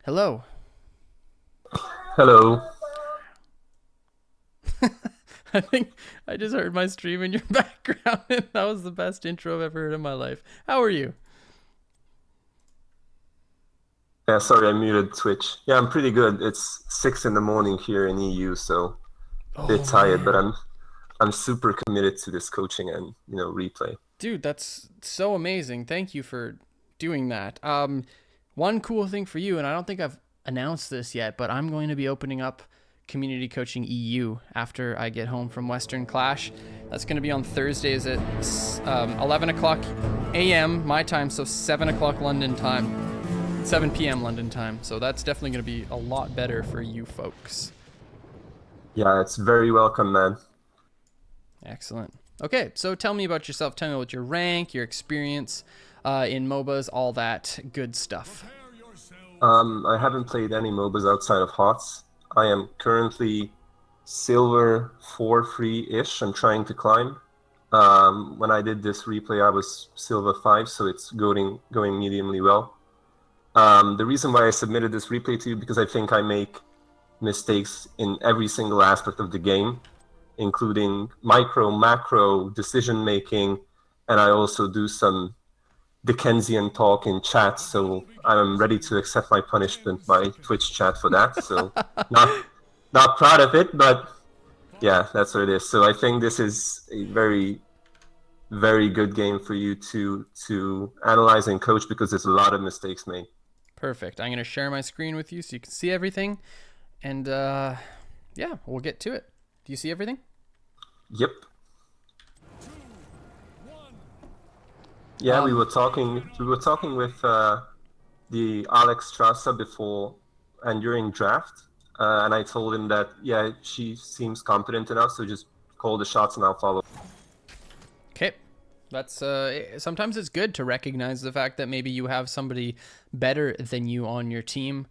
Hello. Hello. I think I just heard my stream in your background, and that was the best intro I've ever heard in my life. How are you? Yeah, sorry, I muted Twitch. Yeah, I'm pretty good. It's 6 in the morning here in EU, so a bit Oh tired, but man, I'm super committed to this coaching and, replay. dude, that's so amazing. Thank you for doing that. One cool thing for you, and I don't think I've announced this yet, but I'm going to be opening up community coaching EU after I get home from Western Clash. That's going to be on Thursdays at 11 o'clock a.m. my time, so 7 o'clock London time, 7 p.m. London time. So that's definitely going to be a lot better for you folks. Yeah, it's very welcome, man. Excellent. Okay, so tell me about yourself. Tell me about your rank, your experience in MOBAs, all that good stuff. I haven't played any MOBAs outside of HOTS. I am currently silver 4-3-ish. I'm trying to climb. When I did this replay, I was silver 5, so it's going mediumly well. The reason why I submitted this replay to you because I think I make mistakes in every single aspect of the game, including micro, macro, decision making, and I also do some Dickensian talk in chat, so I'm ready to accept my punishment by Twitch chat for that. So not not proud of it, but yeah, that's what it is. So I think this is a very very good game for you to analyze and coach because there's a lot of mistakes made. Perfect. I'm going to share my screen with you so you can see everything. And yeah, we'll get to it. Do you see everything? Yep. Yeah, we were talking. We were talking with the Alex Strasser before and during draft, and I told him that yeah, she seems competent enough, so just call the shots and I'll follow. Okay. That's sometimes it's good to recognize the fact that maybe you have somebody better than you on your team.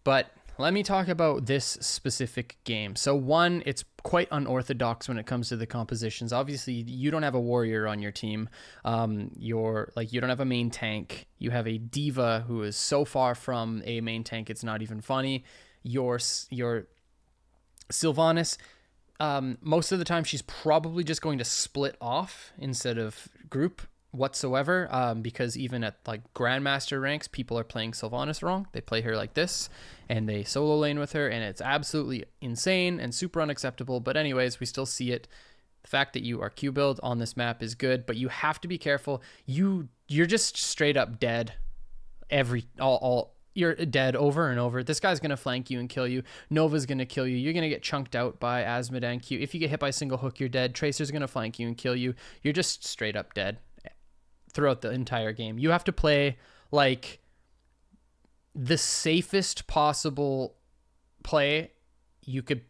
But let me talk about this specific game. So one, it's quite unorthodox when it comes to the compositions. Obviously, you don't have a warrior on your team. You don't have a main tank. You have a diva who is so far from a main tank, it's not even funny. Your Sylvanas, most of the time she's probably just going to split off instead of group whatsoever, because even at like grandmaster ranks, people are playing Sylvanas wrong. They play her like this and they solo lane with her, and it's absolutely insane and super unacceptable. But anyways, we still see it. The fact that you are Q build on this map is good, but you have to be careful. You're just straight up dead all you're dead over and over. This guy's going to flank you and kill you. Nova's going to kill you. You're going to get chunked out by Asmodee Q. If you get hit by a single hook, you're dead. Tracer's going to flank you and kill you. You're just straight up dead throughout the entire game. You have to play like the safest possible play you could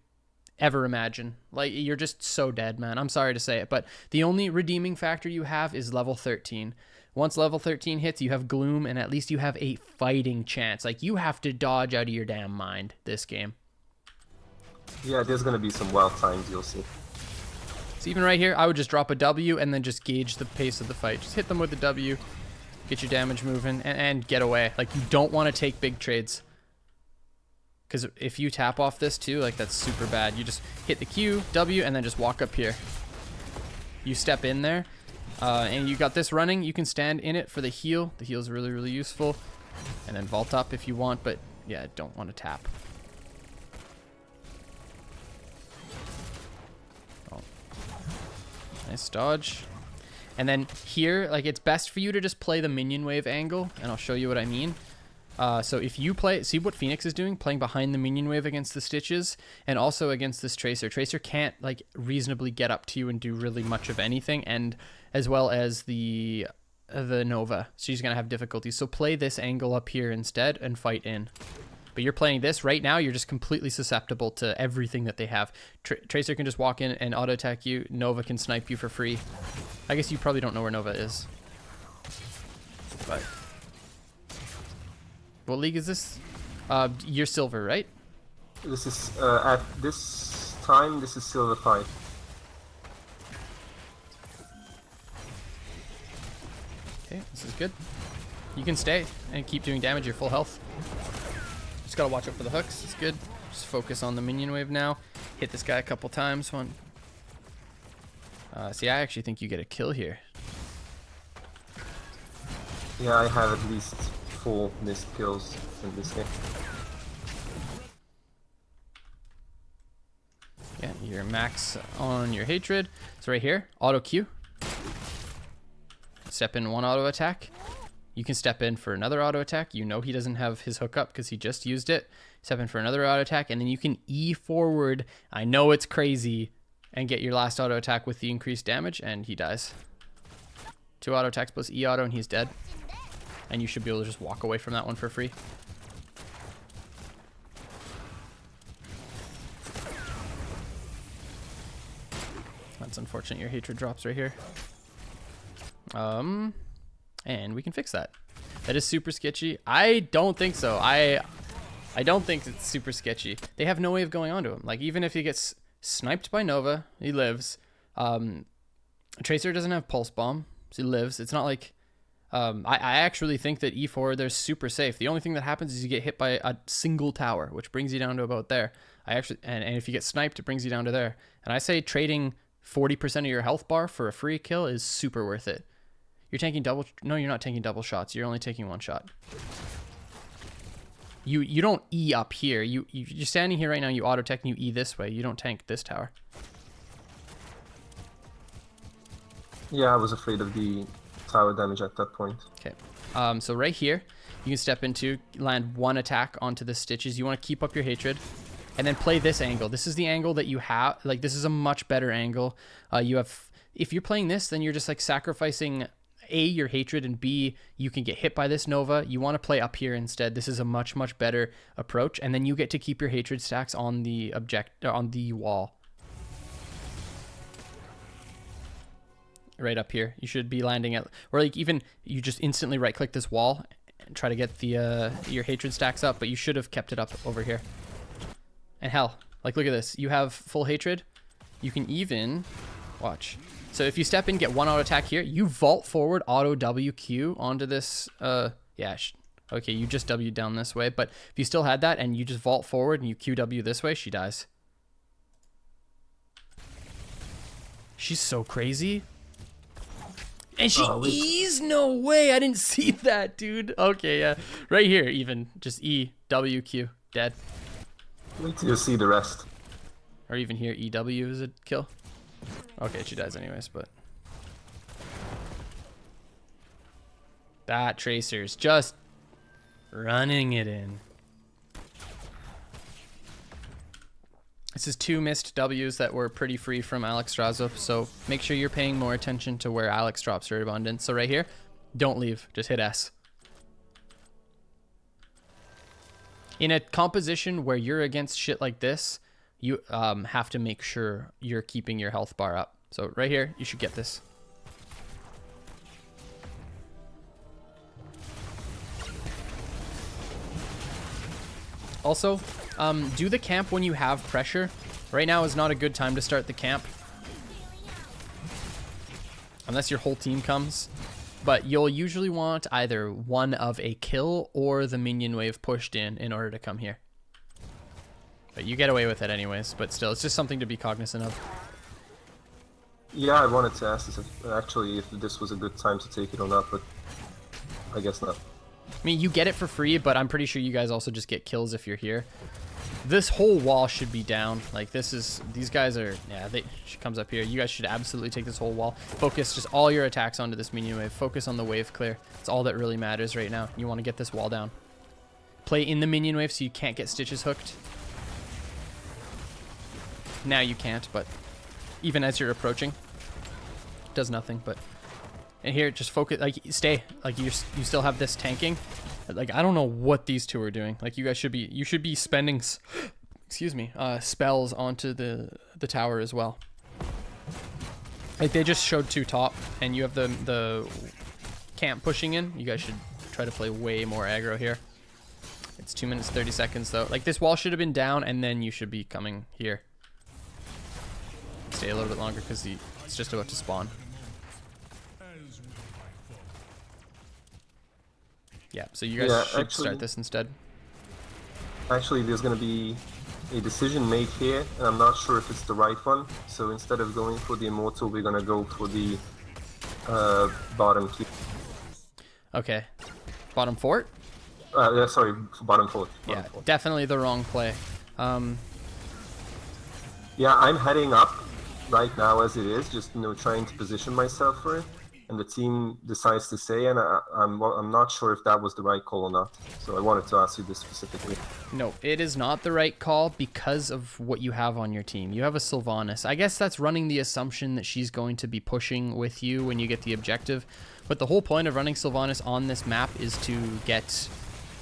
ever imagine. Like, you're just so dead, man. I'm sorry to say it, but the only redeeming factor you have is level 13. Once level 13 hits, you have Gloom, and at least you have a fighting chance. Like, you have to dodge out of your damn mind this game. Yeah, there's gonna be some wild times you'll see. So even right here, I would just drop a W and then just gauge the pace of the fight. Just hit them with the W, get your damage moving, and get away. Like, you don't want to take big trades. Because if you tap off this too, like, that's super bad. You just hit the Q, W, and then just walk up here. You step in there, and you got this running. You can stand in it for the heal. The heal is really, really useful. And then vault up if you want, but yeah, don't want to tap. Oh. Nice dodge. And then here, like, it's best for you to just play the minion wave angle, and I'll show you what I mean. So if you play, see what Phoenix is doing, playing behind the minion wave against the Stitches, and also against this Tracer. Tracer can't, like, reasonably get up to you and do really much of anything, and as well as the Nova. She's going to have difficulties. So play this angle up here instead and fight in. But you're playing this right now, you're just completely susceptible to everything that they have. Tracer can just walk in and auto attack you. Nova can snipe you for free. I guess you probably don't know where Nova is. But what league is this? You're silver, right? This is at this time. This is silver 5. Okay, this is good. You can stay and keep doing damage. You're full health. Just gotta watch out for the hooks. It's good. Just focus on the minion wave now. Hit this guy a couple times. See, I actually think you get a kill here. Yeah, I have at least 4 missed kills in this game. Yeah, you're max on your hatred. So right here, auto Q. Step in 1 auto attack. You can step in for another auto attack. You know he doesn't have his hook up because he just used it. Step in for another auto attack, and then you can E forward. I know it's crazy, and get your last auto attack with the increased damage, and he dies. 2 auto attacks plus E auto, and he's dead. And you should be able to just walk away from that one for free. That's unfortunate. Your hatred drops right here. And we can fix that. That is super sketchy. I don't think so. I don't think it's super sketchy. They have no way of going onto him. Like, even if he gets sniped by Nova, he lives. Tracer doesn't have pulse bomb, so he lives. It's not like I actually think that E4 they're super safe. The only thing that happens is you get hit by a single tower, which brings you down to about there. And if you get sniped, it brings you down to there. And I say trading 40% of your health bar for a free kill is super worth it. You're taking double. No, you're not taking double shots. You're only taking 1 shot. You don't E up here. You're standing here right now. You auto tech and you E this way. You don't tank this tower. Yeah, I was afraid of the tower damage at that point. Okay. So right here, you can step into, land 1 attack onto the stitches. You want to keep up your hatred, and then play this angle. This is the angle that you have. Like, this is a much better angle. If you're playing this, then you're just like sacrificing A, your hatred, and B, you can get hit by this Nova. You want to play up here instead. This is a much better approach, and then you get to keep your hatred stacks on the wall. Right up here. You should be landing at, or like even you just instantly right click this wall and try to get the your hatred stacks up, but you should have kept it up over here. And hell, like look at this. You have full hatred. You can even watch. So if you step in, get 1 auto attack here, you vault forward, auto WQ onto this. Okay, you just W down this way, but if you still had that and you just vault forward and you QW this way, she dies. She's so crazy. And she E's? No way. I didn't see that, dude. Okay, yeah. Right here, even. Just E, W, Q. Dead. Wait till you see the rest. Or even here, EW is a kill. Okay, she dies anyways, but... That Tracer's just running it in. This is 2 missed W's that were pretty free from Alex Strazo, so make sure you're paying more attention to where Alex drops her abundance. So right here, don't leave, just hit S. In a composition where you're against shit like this, you have to make sure you're keeping your health bar up. So right here, you should get this. Also, do the camp when you have pressure. Right now is not a good time to start the camp. Unless your whole team comes. But you'll usually want either one of a kill or the minion wave pushed in order to come here. But you get away with it anyways, but still, it's just something to be cognizant of. Yeah, I wanted to ask this if this was a good time to take it or not, but I guess not. I mean, you get it for free, but I'm pretty sure you guys also just get kills if you're here. This whole wall should be down. Like, these guys are, yeah, she comes up here. You guys should absolutely take this whole wall. Focus just all your attacks onto this minion wave. Focus on the wave clear. It's all that really matters right now. You want to get this wall down. Play in the minion wave so you can't get stitches hooked. Now you can't, but even as you're approaching, it does nothing, but... And here, just focus, like, stay. Like, you still have this tanking. Like, I don't know what these two are doing. Like, you should be spending, excuse me, spells onto the tower as well. Like, they just showed 2 top, and you have the camp pushing in. You guys should try to play way more aggro here. It's 2 minutes, 30 seconds, though. Like, this wall should have been down, and then you should be coming here. Stay a little bit longer, because it's just about to spawn. Yeah, so you guys should start this instead. Actually, there's going to be a decision made here, and I'm not sure if it's the right one. So instead of going for the Immortal, we're going to go for the bottom keep. Okay. Bottom fort? Yeah, sorry, bottom fort. Yeah, definitely the wrong play. Yeah, I'm heading up right now as it is, just trying to position myself for it. And the team decides to stay, and I'm not sure if that was the right call or not. So I wanted to ask you this specifically. No, it is not the right call because of what you have on your team. You have a Sylvanas. I guess that's running the assumption that she's going to be pushing with you when you get the objective. But the whole point of running Sylvanas on this map is to get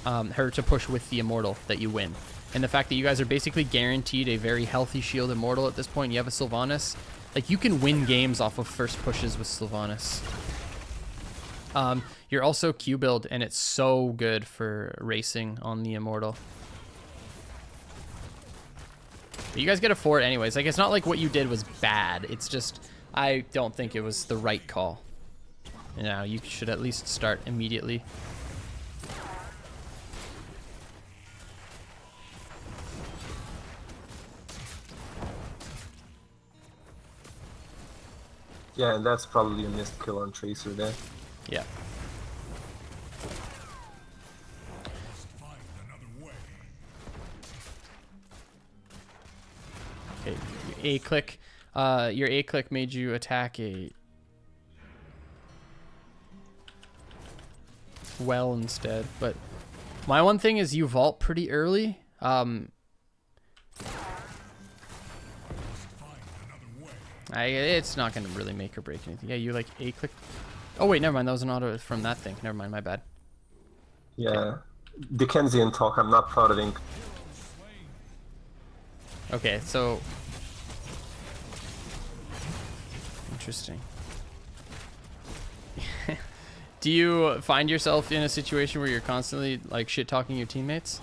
her to push with the Immortal that you win. And the fact that you guys are basically guaranteed a very healthy shield Immortal at this point, you have a Sylvanas. Like, you can win games off of first pushes with Sylvanas. You're also Q build, and it's so good for racing on the Immortal. But you guys get a fort anyways. Like, it's not like what you did was bad. It's just, I don't think it was the right call. Now, you should at least start immediately. Yeah, and that's probably a missed kill on Tracer there. Yeah. Okay, A-click. Your A-click made you attack a well instead. But my one thing is you vault pretty early. It's not going to really make or break anything. Yeah, you like A-click. Oh, wait, never mind. That was an auto from that thing. Never mind, my bad. Yeah. Dickensian talk, I'm not proud of ink. Okay, so... Interesting. Do you find yourself in a situation where you're constantly, like, shit-talking your teammates?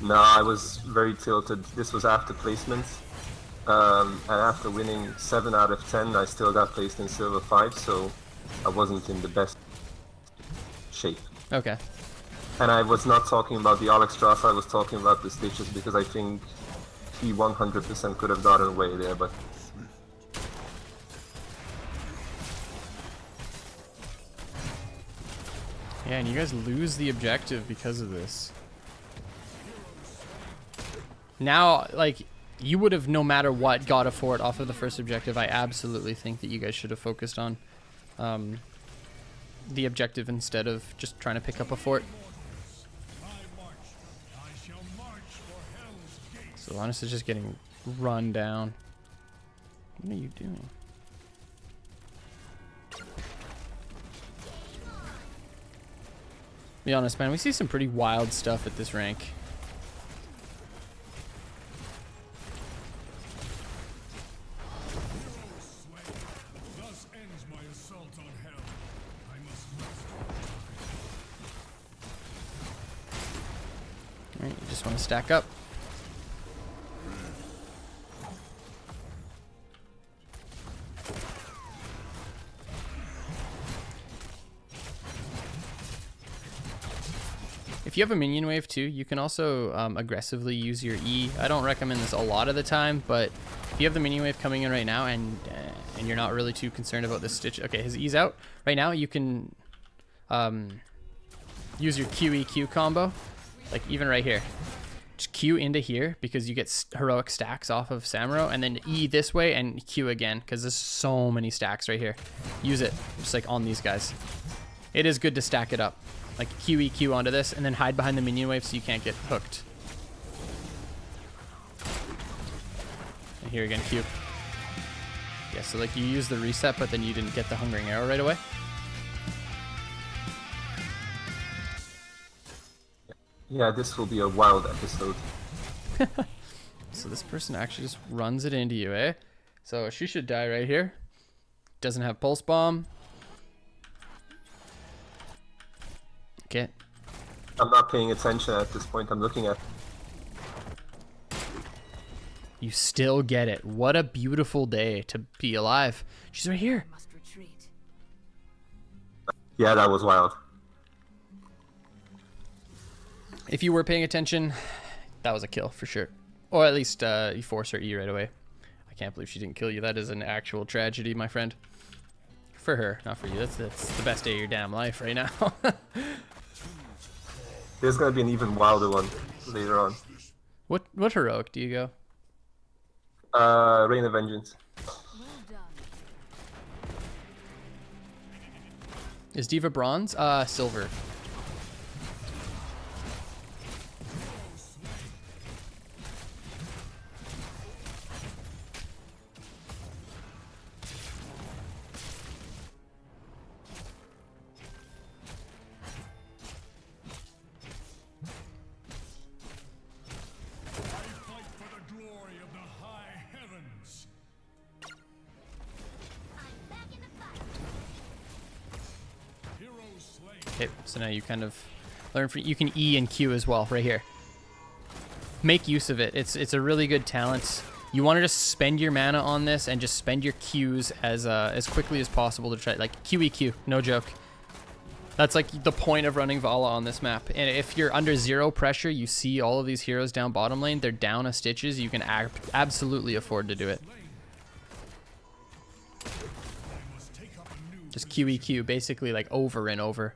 No, I was very tilted. This was after placements. And after winning 7 out of 10, I still got placed in Silver 5, so I wasn't in the best shape. Okay. And I was not talking about the Alexstrasser, I was talking about the Stitches, because I think he 100% could have gotten away there, but... Yeah, and you guys lose the objective because of this. Now, like, you would have, no matter what, got a fort off of the first objective. I absolutely think that you guys should have focused on the objective instead of just trying to pick up a fort. Sylvanas is just getting run down. What are you doing? Be honest, man, we see some pretty wild stuff at this rank. Alright, you just want to stack up. If you have a minion wave too, you can also aggressively use your E. I don't recommend this a lot of the time, but if you have the minion wave coming in right now and you're not really too concerned about this Stitch, okay, his E's out right now. You can use your QEQ combo, like even right here. Just Q into here because you get heroic stacks off of Samuro, and then E this way and Q again because there's so many stacks right here. Use it just like on these guys. It is good to stack it up. Like QEQ onto this and then hide behind the minion wave so you can't get hooked. And here again, Q. Yeah, so like you use the reset, but then you didn't get the Hungering Arrow right away. Yeah, this will be a wild episode. So this person actually just runs it into you, eh? So she should die right here. Doesn't have Pulse Bomb. Okay. I'm not paying attention at this point. I'm looking at... You still get it. What a beautiful day to be alive. She's right here. Yeah, that was wild. If you were paying attention, That was a kill for sure. Or at least you force her E right away. I can't believe she didn't kill you. That is an actual tragedy, my friend. For her, not for you. That's the best day of your damn life right now. There's gonna be an even wilder one later on. What heroic do you go? Rain of Vengeance. Is Diva bronze? Silver. Okay, so now you kind of learn you can E and Q as well right here. Make use of it. It's a really good talent. You want to just spend your mana on this and just spend your Qs as quickly as possible to try, like QEQ, no joke. That's like the point of running Valla on this map. And if you're under 0 pressure, you see all of these heroes down bottom lane, they're down a stitches, you can absolutely afford to do it. Just QEQ, basically like over and over.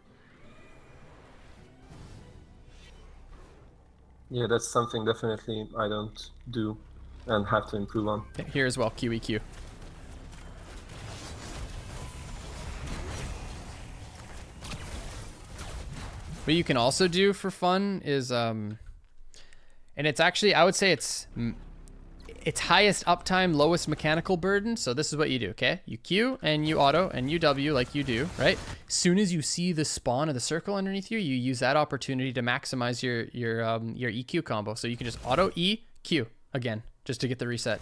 Yeah, that's something definitely I don't do and have to improve on. Here as well, QEQ. What you can also do for fun is, and it's actually, I would say it's highest uptime, lowest mechanical burden. So this is what you do, okay? You Q and you auto and you W like you do, right? As soon as you see the spawn of the circle underneath you, you use that opportunity to maximize your EQ combo. So you can just auto E, Q again, just to get the reset.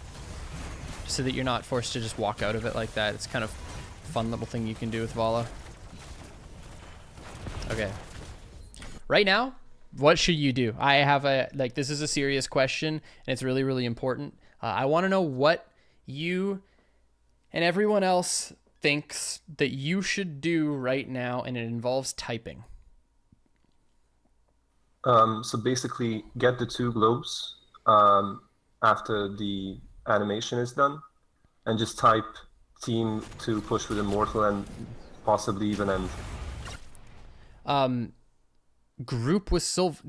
Just so that you're not forced to just walk out of it like that. It's kind of a fun little thing you can do with Valla. Okay. Right now, what should you do? I have this is a serious question, and it's really, really important. I want to know what you and everyone else thinks that you should do right now, and it involves typing. So basically, get the 2 globes after the animation is done, and just type team to push with Immortal and possibly even end. Group with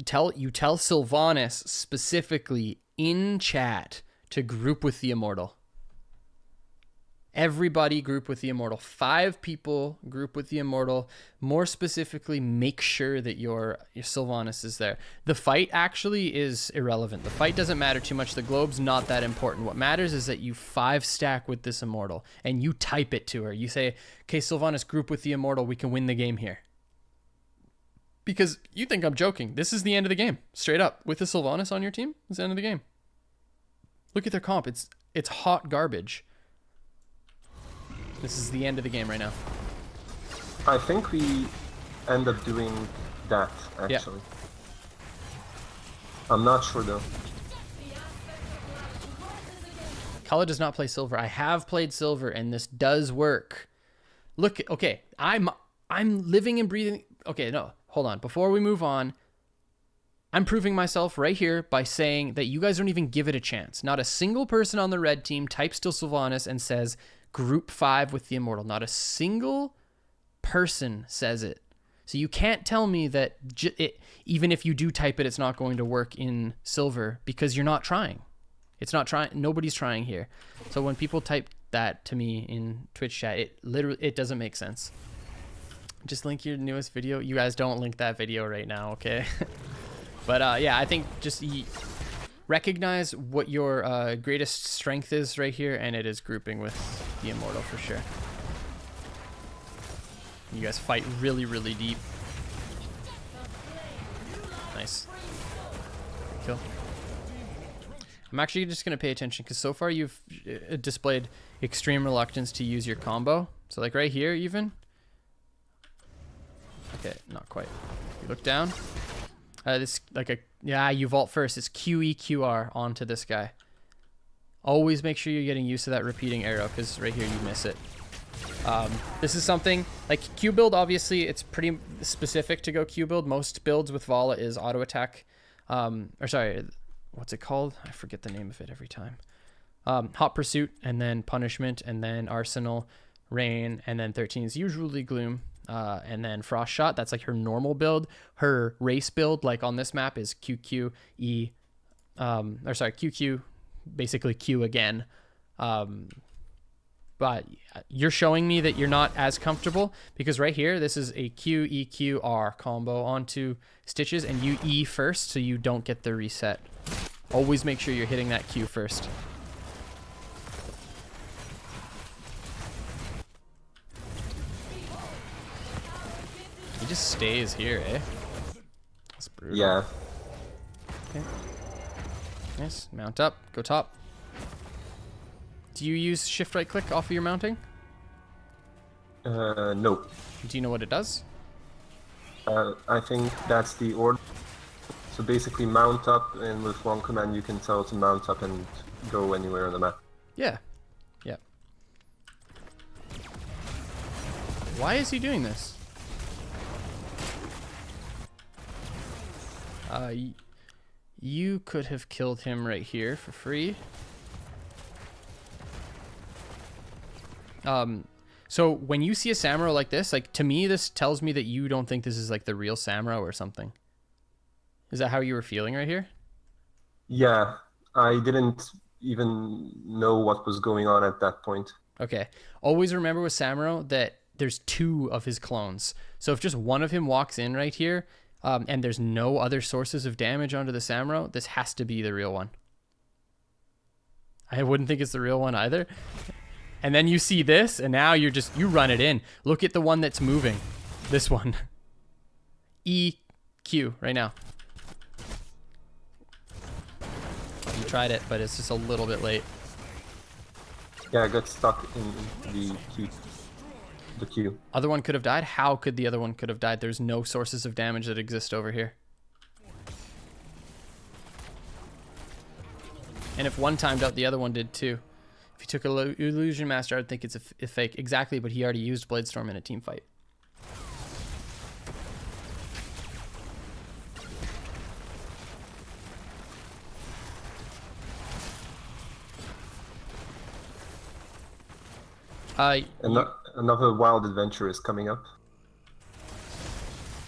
tell Sylvanas specifically in chat to group with the Immortal. Everybody group with the Immortal. 5 people group with the Immortal. More specifically, make sure that your Sylvanas is there. The fight actually is irrelevant. The fight doesn't matter too much. The globe's not that important. What matters is that you 5-stack with this Immortal and you type it to her. You say, okay, Sylvanas, group with the Immortal. We can win the game here. Because you think I'm joking. This is the end of the game. Straight up. With the Sylvanas on your team, it's the end of the game. Look at their comp. It's hot garbage. This is the end of the game right now. I think we end up doing that, actually. Yeah. I'm not sure, though. Kala does not play silver. I have played silver, and this does work. Look, okay, I'm living and breathing. Okay, no. Hold on. Before we move on, I'm proving myself right here by saying that you guys don't even give it a chance. Not a single person on the red team types to Sylvanas and says, group 5 with the Immortal. Not a single person says it. So you can't tell me that even if you do type it, it's not going to work in silver because you're not trying. It's not trying. Nobody's trying here. So when people type that to me in Twitch chat, it doesn't make sense. Just link your newest video. You guys don't link that video right now, okay? But yeah, I think just recognize what your greatest strength is right here, and it is grouping with the Immortal for sure. You guys fight really, really deep. Nice. Kill. I'm actually just going to pay attention because so far you've displayed extreme reluctance to use your combo. So like right here even. Okay, not quite. You look down. This like a you vault first. It's QEQR onto this guy. Always make sure you're getting used to that repeating arrow because right here you miss it. This is something like Q build. Obviously, it's pretty specific to go Q build. Most builds with Valla is auto attack. Or sorry, what's it called? I forget the name of it every time. Hot Pursuit, and then Punishment, and then Arsenal, Rain, and then 13 is usually Gloom, and then Frost Shot. That's like her normal build. Her race build, like on this map, is QQ, E, or sorry, QQ, basically Q again. But you're showing me that you're not as comfortable, because right here, this is a Q, E, Q, R combo onto Stitches, and you E first so you don't get the reset. Always make sure you're hitting that Q first. He just stays here, eh? That's brutal. Yeah. Okay. Nice. Mount up. Go top. Do you use shift right click off of your mounting? No. Do you know what it does? I think that's the order. So basically mount up, and with one command you can tell to mount up and go anywhere on the map. Yeah. Yeah. Why is he doing this? You could have killed him right here for free. So when you see a Samuro like this, like, to me, this tells me that you don't think this is like the real Samuro or something. Is that how you were feeling right here? Yeah, I didn't even know what was going on at that point. Okay. Always remember with Samuro that there's 2 of his clones. So if just one of him walks in right here, and there's no other sources of damage onto the Samuro, this has to be the real one. I wouldn't think it's the real one either. And then you see this, and now you run it in. Look at the one that's moving. This one. EQ right now. You tried it, but it's just a little bit late. Yeah, I got stuck in the queue. Other one could have died. How could the other one could have died? There's no sources of damage that exist over here. And if one timed out, the other one did too. If you took a Illusion Master, I'd think it's a fake. Exactly, but he already used Bladestorm in a team fight. Another wild adventure is coming up.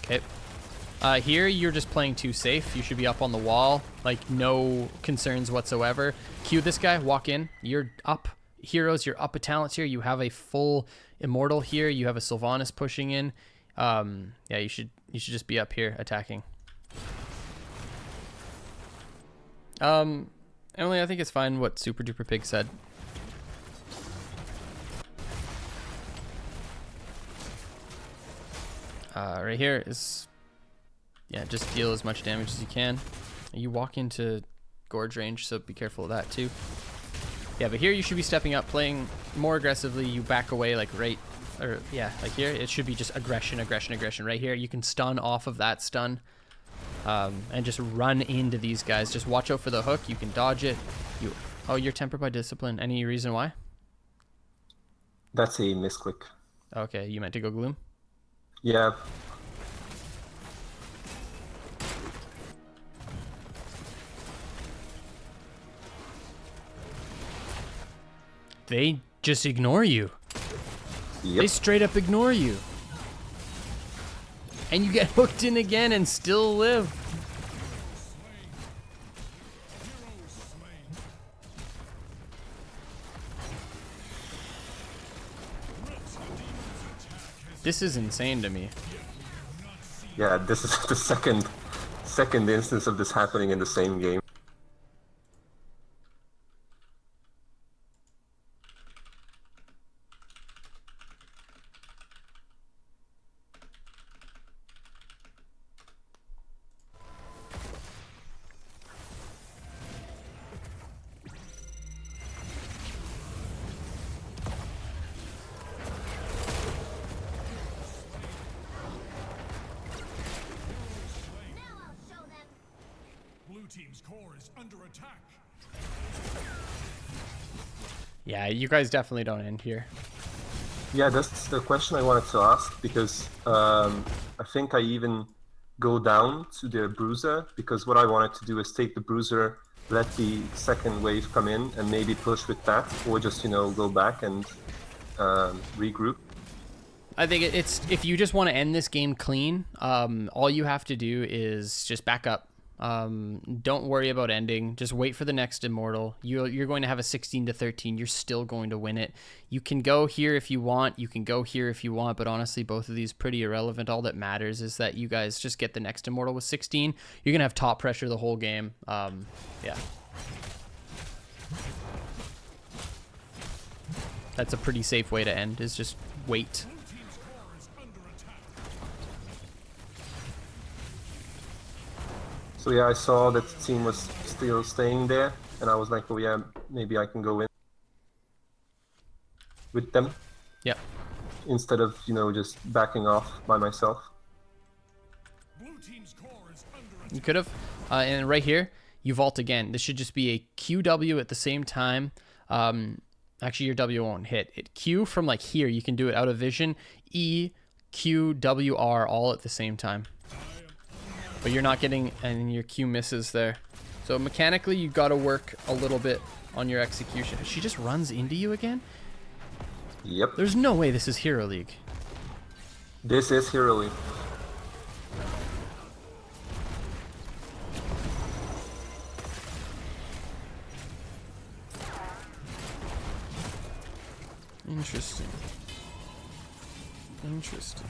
Okay. Here, you're just playing too safe. You should be up on the wall. Like, no concerns whatsoever. Cue this guy. Walk in. You're up heroes. You're up a talents here. You have a full Immortal here. You have a Sylvanas pushing in. Yeah, you should just be up here attacking. Emily, I think it's fine what Super Duper Pig said. Right here is... Yeah, just deal as much damage as you can. You walk into Gorge range, so be careful of that too. Yeah, but here you should be stepping up, playing more aggressively. You back away like right, or yeah, like here. It should be just aggression, aggression, aggression. Right here, you can stun off of that stun, and just run into these guys. Just watch out for the hook. You can dodge it. Oh, you're tempered by discipline. Any reason why? That's a misclick. Okay, you meant to go Gloom? Yeah. They just ignore you. Yep. They straight up ignore you. And you get hooked in again and still live. This is insane to me. Yeah, this is the second instance of this happening in the same game. Team's core is under attack. Yeah, you guys definitely don't end here. Yeah, that's the question I wanted to ask, because I think I even go down to the bruiser, because what I wanted to do is take the bruiser, let the second wave come in, and maybe push with that, or just, you know, go back and regroup. I think it's if you just want to end this game clean, all you have to do is just back up. Don't worry about ending. Just wait for the next immortal. You're going to have a 16-13. You're still going to win it. You can go here if you want. You can go here if you want. But honestly, both of these pretty irrelevant. All that matters is that you guys just get the next immortal with 16. You're gonna have top pressure the whole game. Yeah. That's a pretty safe way to end. Is just wait. So yeah, I saw that the team was still staying there, and I was like, oh yeah, maybe I can go in with them. Yep. Instead of, you know, just backing off by myself. You could have. And right here, you vault again. This should just be a QW at the same time. Actually, your W won't hit. It Q from like here. You can do it out of vision. E, Q, W, R all at the same time. But you're not getting, and your Q misses there. So mechanically, you got to work a little bit on your execution. She just runs into you again? Yep. There's no way this is Hero League. This is Hero League. Interesting. Interesting.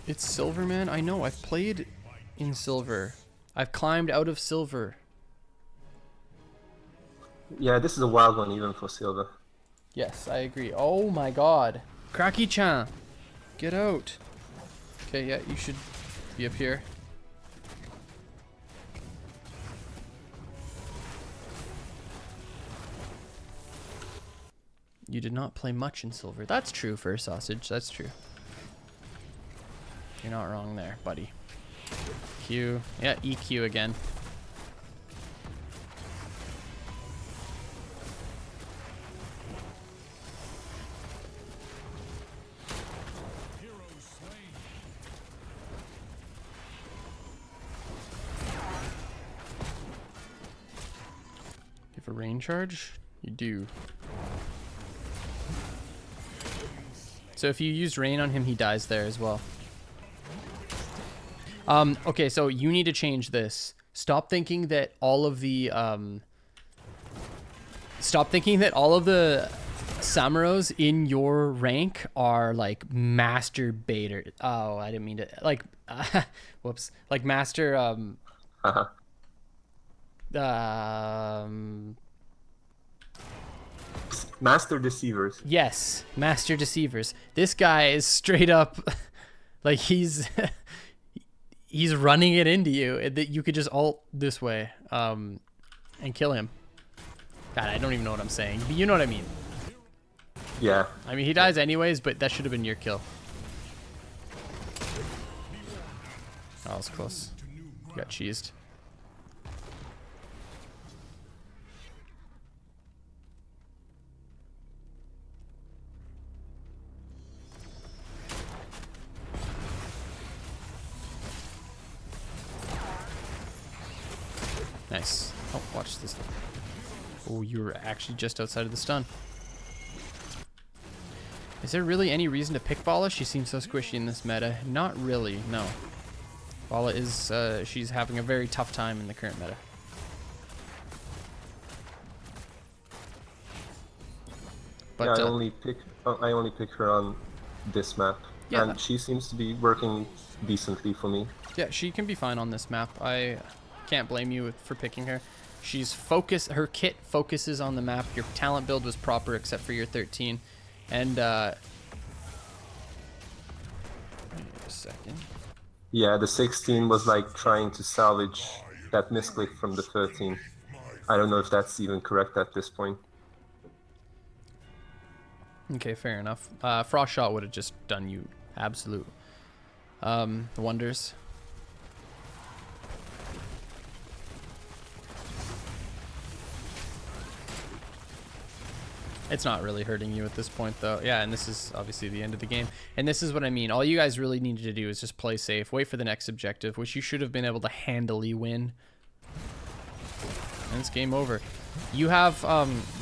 It's Silver, man. I know. I've played in Silver. I've climbed out of Silver. Yeah, this is a wild one even for Silver. Yes, I agree. Oh my god. Kraki-chan, get out. Okay, yeah, you should be up here. You did not play much in Silver. That's true for a sausage. That's true. You're not wrong there, buddy. Q. Yeah, EQ again. You have a rain charge? You do. So if you use rain on him, he dies there as well. Okay, so you need to change this. Stop thinking that all of the Samaros in your rank are like master baiter. Oh, I didn't mean to whoops. Like master Master Deceivers. Yes, master deceivers. This guy is straight up like he's running it into you, that you could just ult this way and kill him. God, I don't even know what I'm saying. But you know what I mean. Yeah. I mean, he dies anyways, but that should have been your kill. Oh, that was close. You got cheesed. Nice. Oh, watch this. Oh, you were actually just outside of the stun. Is there really any reason to pick Valla? She seems so squishy in this meta. Not really, no. Valla is, she's having a very tough time in the current meta. But yeah, I only pick her on this map, yeah, and she seems to be working decently for me. Yeah, she can be fine on this map. I can't blame you for picking her. She's focused. Her kit focuses on the map. Your talent build was proper except for your 13. And wait a second. Yeah, the 16 was like trying to salvage that misclick from the 13. I don't know if that's even correct at this point. Okay, fair enough. Frost Shot would have just done you absolute wonders. It's not really hurting you at this point, though. Yeah, and this is obviously the end of the game. And this is what I mean. All you guys really needed to do is just play safe, wait for the next objective, which you should have been able to handily win. And it's game over. You have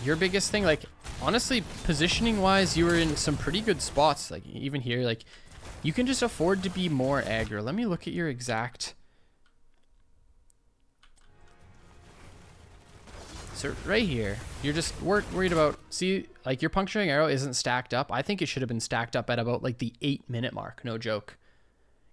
your biggest thing, like, honestly, positioning-wise, you were in some pretty good spots. Like, even here, like, you can just afford to be more aggro. Let me look at your exact... So right here, you're just worried about, see, like your puncturing arrow isn't stacked up. I think it should have been stacked up at about like the 8-minute mark. No joke.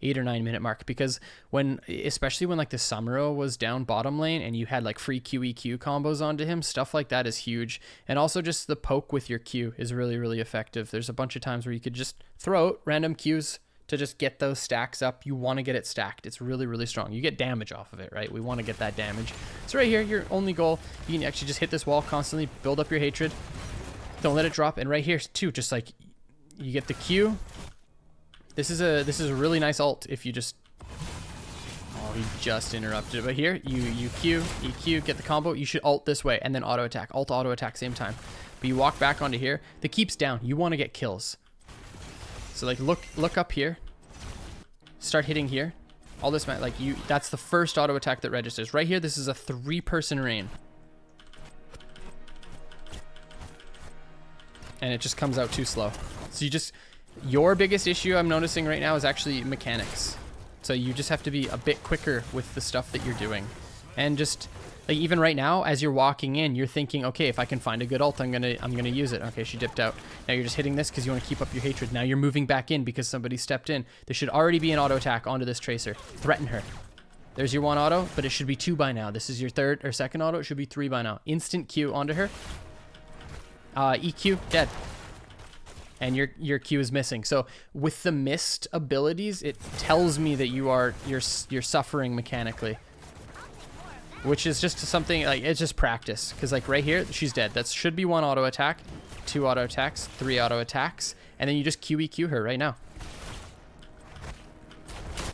8 or 9 minute mark, because when, especially when like the Samuro was down bottom lane and you had like free QEQ combos onto him, stuff like that is huge. And also just the poke with your Q is really, really effective. There's a bunch of times where you could just throw out random Qs to just get those stacks up. You want to get it stacked. It's really, really strong. You get damage off of it, right? We want to get that damage. So right here, your only goal, you can actually just hit this wall constantly, build up your hatred. Don't let it drop. And right here too, just like you get the Q. This is a really nice ult if you just, oh, he just interrupted. But here, you Q, EQ, get the combo. You should ult this way and then auto attack. Ult, auto attack, same time. But you walk back onto here. The keep's down. You want to get kills. So like look up here. Start hitting here. All this, like that's the first auto attack that registers. Right here, this is a 3-person rain. And it just comes out too slow. So your biggest issue I'm noticing right now is actually mechanics. So you just have to be a bit quicker with the stuff that you're doing. And just like even right now, as you're walking in, you're thinking, okay, if I can find a good ult, I'm gonna use it. Okay, she dipped out. Now you're just hitting this because you want to keep up your hatred. Now you're moving back in because somebody stepped in. There should already be an auto attack onto this tracer. Threaten her. There's your 1 auto, but it should be 2 by now. This is your 3rd or 2nd auto. It should be 3 by now. Instant Q onto her. EQ, dead. And your Q is missing. So with the missed abilities, it tells me that you're suffering mechanically. Which is just something, like, it's just practice. Because, like, right here, she's dead. That should be 1 auto attack, 2 auto attacks, 3 auto attacks, and then you just QEQ her right now.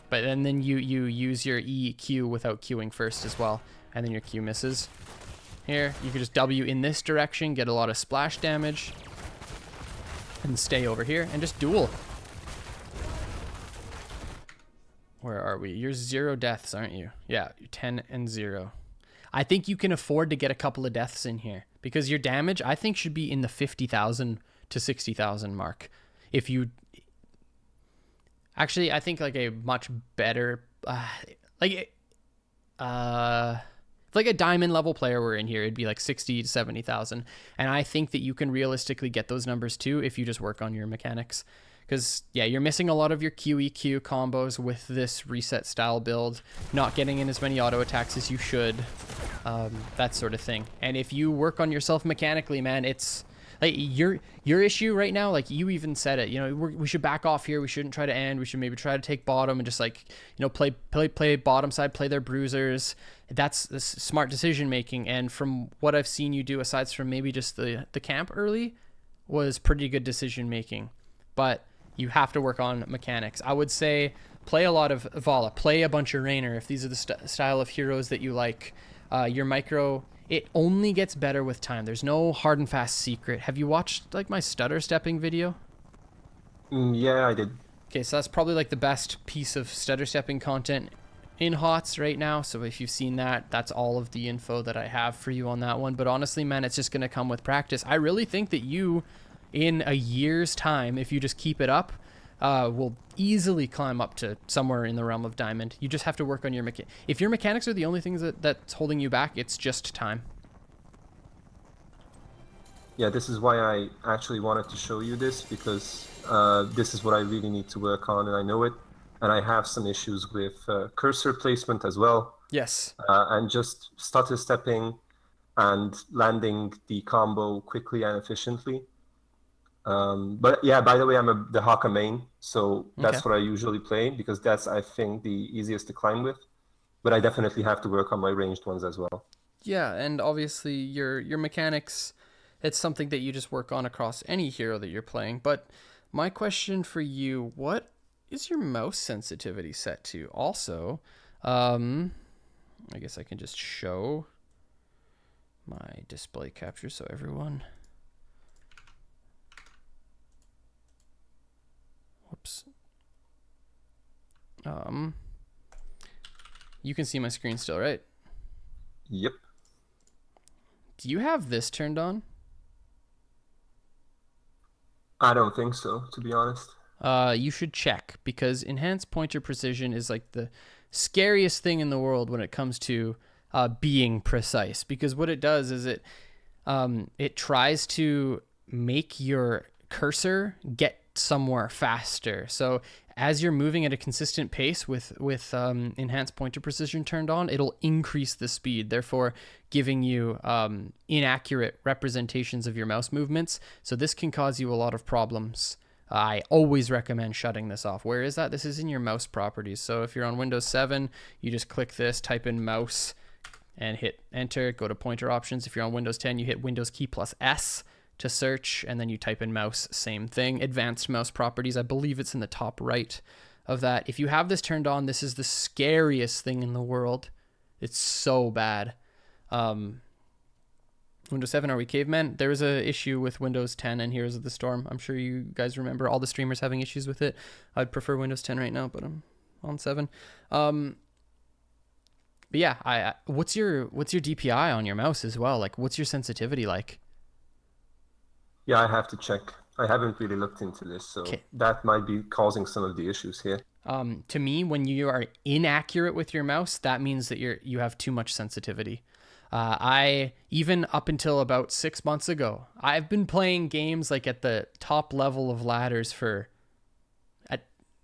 But then you use your EQ without queuing first as well, and then your Q misses. Here, you can just W in this direction, get a lot of splash damage, and stay over here, and just duel. Where are we? You're 0 deaths, aren't you? Yeah, you're 10 and 0. I think you can afford to get a couple of deaths in here because your damage, I think, should be in the 50,000 to 60,000 mark. If you... Actually, I think like a much better... if like a diamond level player were in here, it'd be like 60 to 70,000. And I think that you can realistically get those numbers too if you just work on your mechanics. Because, yeah, you're missing a lot of your QEQ combos with this reset style build, not getting in as many auto attacks as you should, that sort of thing. And if you work on yourself mechanically, man, it's like your issue right now, like you even said it, you know, we should back off here. We shouldn't try to end. We should maybe try to take bottom and just like, you know, play bottom side, play their bruisers. That's smart decision making. And from what I've seen you do, aside from maybe just the camp early, was pretty good decision making. But you have to work on mechanics. I would say play a lot of Valla, play a bunch of Rainer if these are the style of heroes that you like. Your micro, it only gets better with time. There's no hard and fast secret. Have you watched like my stutter stepping video? Yeah, I did. Okay, so that's probably like the best piece of stutter stepping content in HOTS right now. So if you've seen that, that's all of the info that I have for you on that one. But honestly, man, it's just going to come with practice. I really think that you, in a year's time, if you just keep it up, will easily climb up to somewhere in the realm of diamond. You just have to work on your mechanics. If your mechanics are the only things that's holding you back, it's just time. Yeah, this is why I actually wanted to show you this, because this is what I really need to work on, and I know it. And I have some issues with cursor placement as well. Yes. And just stutter stepping and landing the combo quickly and efficiently. But yeah, by the way, I'm the Haka main, so that's what I usually play, because that's, I think, the easiest to climb with. But I definitely have to work on my ranged ones as well. Yeah, and obviously your mechanics, it's something that you just work on across any hero that you're playing. But my question for you, what is your mouse sensitivity set to? Also, I guess I can just show my display capture so everyone Oops. You can see my screen still, right? Yep. Do you have this turned on? I don't think so, to be honest. You should check, because enhanced pointer precision is like the scariest thing in the world when it comes to being precise. Because what it does is it tries to make your cursor get somewhere faster. So as you're moving at a consistent pace with enhanced pointer precision turned on, it'll increase the speed, therefore giving you inaccurate representations of your mouse movements. So this can cause you a lot of problems. I always recommend shutting this off. Where is that? This is in your mouse properties. So if you're on Windows 7, you just click this, type in mouse, and hit enter, go to pointer options. If you're on Windows 10, you hit Windows key plus S to search, and then you type in mouse, same thing. Advanced mouse properties, I believe it's in the top right of that. If you have this turned on, this is the scariest thing in the world. It's so bad. Windows 7, are we cavemen? There was a issue with Windows 10 and Heroes of the Storm. I'm sure you guys remember all the streamers having issues with it. I'd prefer Windows 10 right now, but I'm on 7. But yeah, what's your DPI on your mouse as well? Like, what's your sensitivity like? Yeah, I have to check. I haven't really looked into this, so that might be causing some of the issues here. To me, when you are inaccurate with your mouse, that means that you have too much sensitivity. I even up until about 6 months ago, I've been playing games like at the top level of ladders for a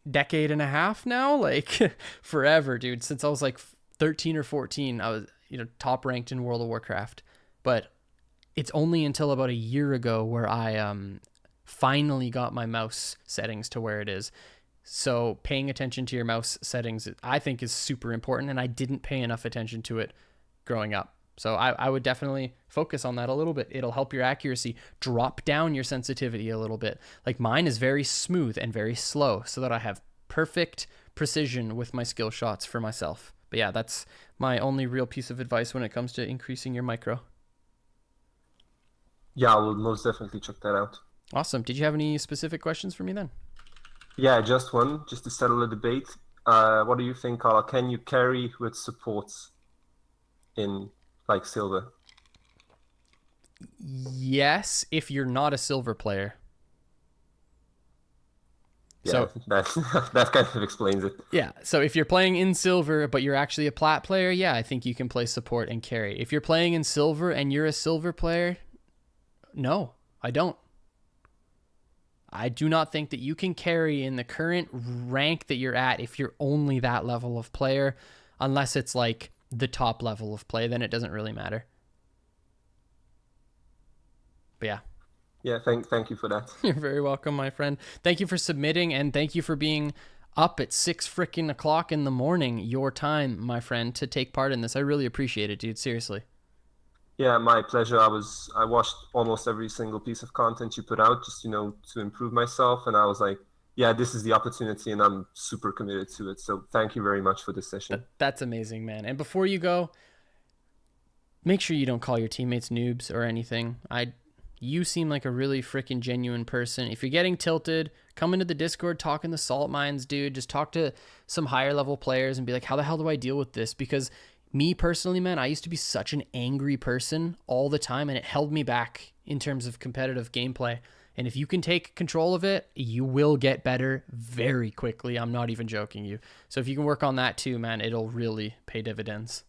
decade and a half now, like forever, dude. Since I was like 13 or 14, I was top ranked in World of Warcraft. But it's only until about a year ago where I finally got my mouse settings to where it is. So paying attention to your mouse settings, I think, is super important, and I didn't pay enough attention to it growing up. So I would definitely focus on that a little bit. It'll help your accuracy, drop down your sensitivity a little bit. Like mine is very smooth and very slow so that I have perfect precision with my skill shots for myself. But yeah, that's my only real piece of advice when it comes to increasing your micro. Yeah, I will most definitely check that out. Awesome. Did you have any specific questions for me then? Yeah, just one, just to settle the debate. What do you think, Carla? Can you carry with supports in like silver? Yes, if you're not a silver player. Yeah, so that kind of explains it. Yeah, so if you're playing in silver but you're actually a plat player, yeah, I think you can play support and carry. If you're playing in silver and you're a silver player, no, I don't. I do not think that you can carry in the current rank that you're at if you're only that level of player, unless it's like the top level of play, then it doesn't really matter. But yeah. Yeah, thank you for that. You're very welcome, my friend. Thank you for submitting, and thank you for being up at 6 freaking o'clock in the morning, your time, my friend, to take part in this. I really appreciate it, dude. Seriously. Yeah, my pleasure. I watched almost every single piece of content you put out, just to improve myself, and I was like, yeah, this is the opportunity, and I'm super committed to it. So thank you very much for this session. That's amazing, man. And before you go, make sure you don't call your teammates noobs or anything. You seem like a really freaking genuine person. If you're getting tilted, come into the Discord, talk in the salt mines, dude. Just talk to some higher level players and be like, how the hell do I deal with this? Because me personally, man, I used to be such an angry person all the time, and it held me back in terms of competitive gameplay. And if you can take control of it, you will get better very quickly. I'm not even joking you. So if you can work on that too, man, it'll really pay dividends.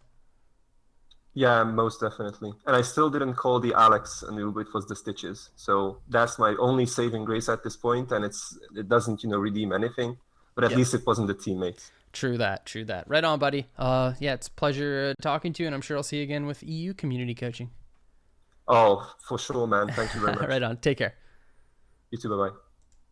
Yeah, most definitely. And I still didn't call the Alex a noob, it was the Stitches. So that's my only saving grace at this point, and it doesn't, redeem anything. But at least it wasn't the teammates. True that. Right on, buddy. Yeah, it's a pleasure talking to you, and I'm sure I'll see you again with EU community coaching. Oh, for sure, man. Thank you very much. Right on. Take care. You too, bye-bye.